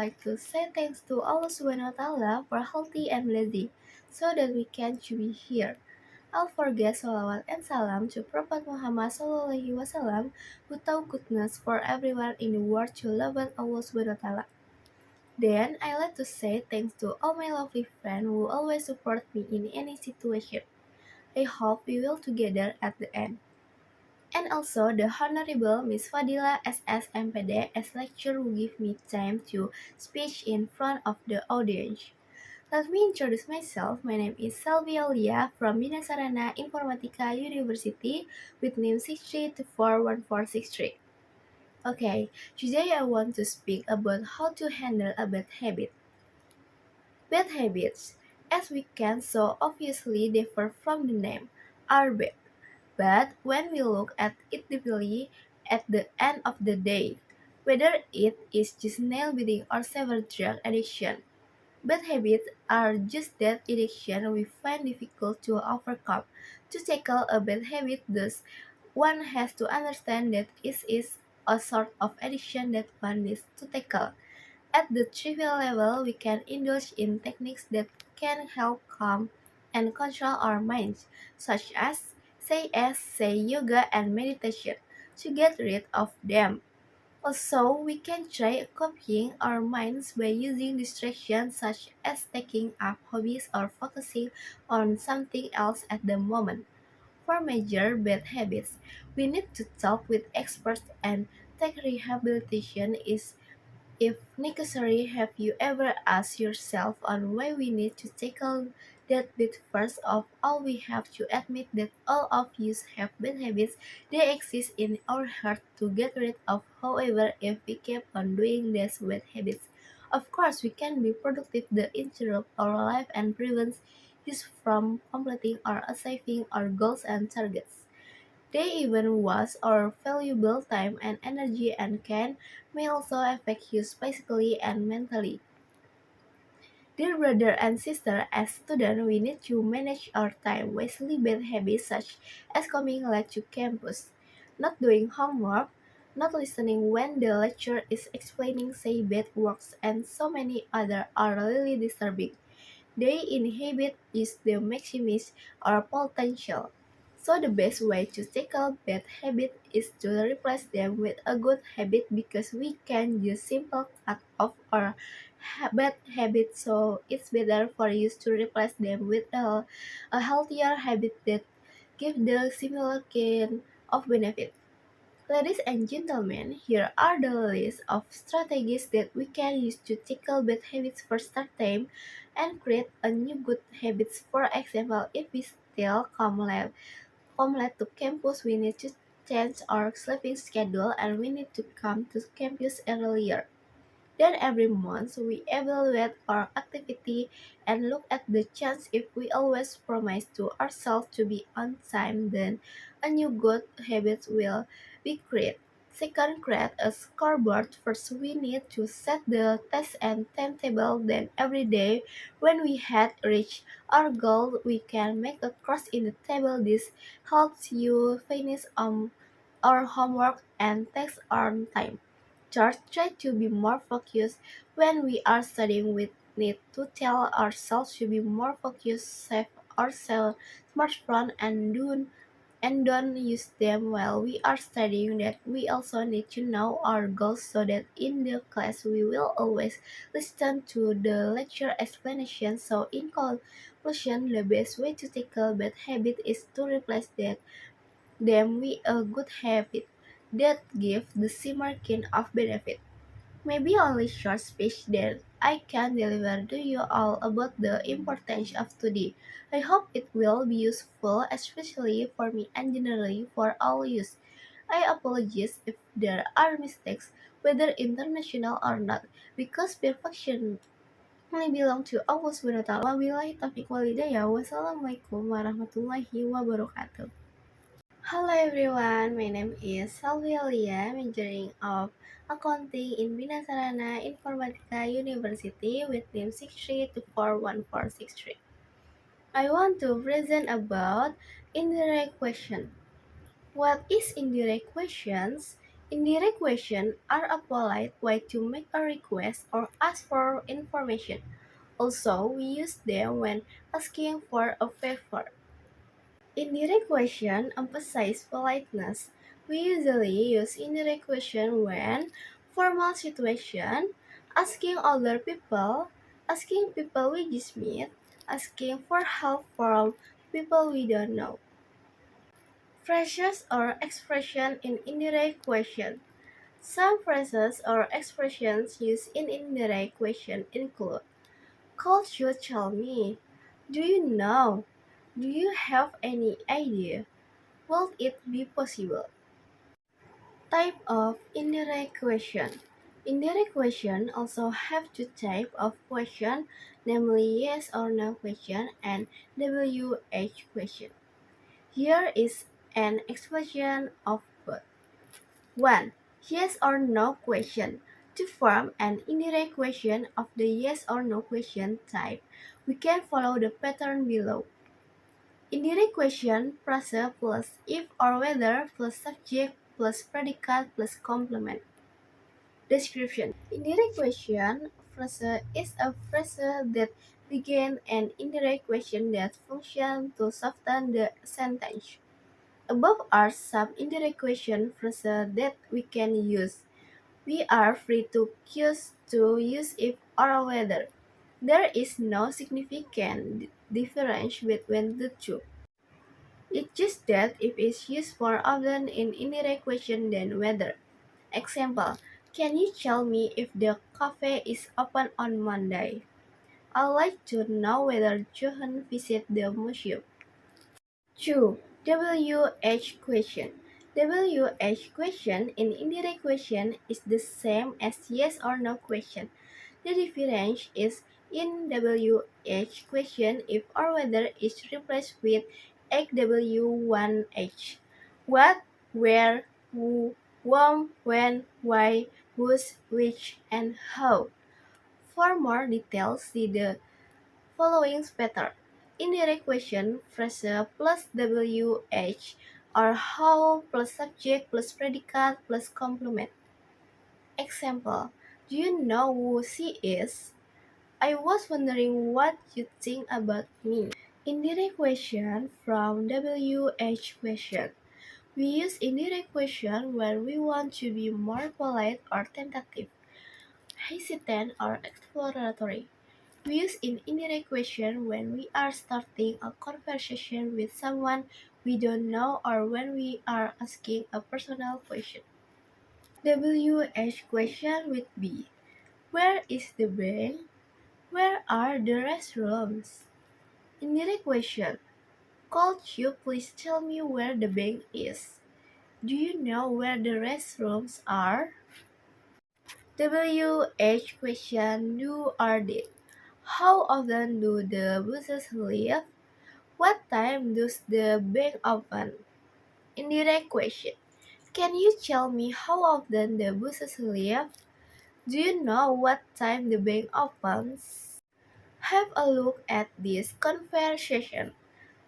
like to say thanks to Allah Subhanahu wa Taala for healthy and blessing, so that we can to be here. I'll forget salawat and salam to Prophet Muhammad Sallallahu Wasallam, who taught goodness for everyone in the world to love Allah Subhanahu wa Taala. Then I like to say thanks to all my lovely friends who always support me in any situation. I hope we will together at the end. And also the Honorable Miss Fadila SS MPD as lecturer who give me time to speak in front of the audience. Let me introduce myself. My name is Salvia Lia from Bina Sarana Informatika University with name 63241463. Okay, today I want to speak about how to handle a bad habit. Bad habits, as we can so obviously differ from the name, are bad. But when we look at it deeply at the end of the day, whether it is just nail biting or severe drug addiction, bad habits are just that addiction we find difficult to overcome. To tackle a bad habit, thus, one has to understand that it is a sort of addiction that one needs to tackle. At the trivial level, we can indulge in techniques that can help calm and control our minds, such as yoga and meditation, to get rid of them. Also, we can try copying our minds by using distractions such as taking up hobbies or focusing on something else at the moment. For major bad habits, we need to talk with experts and take rehabilitation is if necessary. Have you ever asked yourself on why we need to tackle that bit first of all? We have to admit that all of us have bad habits. They exist in our heart to get rid of. However, if we keep on doing these bad habits, of course we can be productive to interrupt our life and prevent us from completing or achieving our goals and targets. They even waste our valuable time and energy and may also affect you physically and mentally. Dear brother and sister, as students, we need to manage our time wisely. Bad habits such as coming late to campus, not doing homework, not listening when the lecturer is explaining say bad works, and so many other are really disturbing. They inhibit is the maximize our potential. So the best way to tackle bad habit is to replace them with a good habit, because we can use simple cut off our bad habit. So it's better for you to replace them with a healthier habit that give the similar kind of benefit. Ladies and gentlemen, here are the list of strategies that we can use to tackle bad habits for start time and create a new good habits. For example, if we still come late to campus, we need to change our sleeping schedule and we need to come to campus earlier. Then every month we evaluate our activity and look at the chance. If we always promise to ourselves to be on time, then a new good habit will be created. Second, create a scoreboard. First, we need to set the test and timetable. Then every day when we had reached our goal, we can make a cross in the table. This helps you finish our homework and takes on time. Third, try to be more focused. When we are studying, we need to tell ourselves to be more focused, save ourselves smartphone and don't use them while we are studying. That we also need to know our goals, so that in the class we will always listen to the lecture explanation. So in conclusion, the best way to tackle bad habit is to replace them with a good habit that give the similar kind of benefit. Maybe only short speech that I can deliver to you all about the importance of study. I hope it will be useful, especially for me and generally for all use. I apologize if there are mistakes, whether international or not, because perfection only belong to Allah Subhanahu wa Ta'ala. Wabillahi taufiq walhidayah. Wassalamualaikum warahmatullahi wabarakatuh. Hello everyone, my name is Salvia Lia, majoring of Accounting in Bina Sarana Informatika University with name 63241463. I want to present about indirect question. What is indirect questions? Indirect questions are a polite way to make a request or ask for information. Also, we use them when asking for a favor. Indirect question emphasize politeness. We usually use indirect question when formal situation, asking older people, asking people we just meet, asking for help from people we don't know. Phrases or expression in indirect question. Some phrases or expressions used in indirect question include: "Could you tell me?" "Do you know?" "Do you have any idea?" "Will it be possible?" Type of indirect question. Indirect question also have two types of question, namely yes or no question and WH question. Here is an explanation of both. 1. Yes or no question. To form an indirect question of the yes or no question type, we can follow the pattern below. Indirect question phrase plus if or whether plus subject plus predicate plus complement. Description. Indirect question phrase is a phrase that begins an indirect question that functions to soften the sentence. Above are some indirect question phrases that we can use. We are free to choose to use if or whether. There is no significant difference between the two. It's just that if it's used more often in indirect question than whether. Example: Can you tell me if the cafe is open on Monday? I'd like to know whether Johan visited the museum. 2. WH question. WH question in indirect question is the same as yes or no question. The difference is in WH question if or whether is replaced with HW1H. What, where, who, whom, when, why, whose, which, and how. For more details, see the following pattern. Indirect question phrase plus WH or how plus subject plus predicate plus complement. Example: Do you know who she is? I was wondering what you think about me. Indirect question from WH question. We use indirect question when we want to be more polite or tentative, hesitant or exploratory. We use indirect question when we are starting a conversation with someone we don't know or when we are asking a personal question. WH question would be: Where is the bank? Where are the restrooms? Indirect question: Could you please tell me where the bank is? Do you know where the restrooms are? WH question: Do or did. How often do the buses leave? What time does the bank open? Indirect question: Can you tell me how often the buses leave? Do you know what time the bank opens? Have a look at this conversation.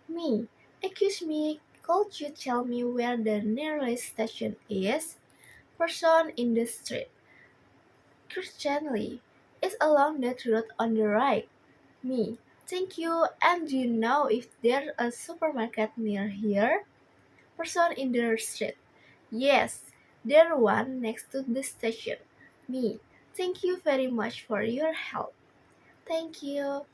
Me. Excuse me, could you tell me where the nearest station is? Person in the street. Christianly. It's along that road on the right. Me. Thank you. And do you know if there's a supermarket near here? Person in the street. Yes, there's one next to the station. Me. Thank you very much for your help. Thank you.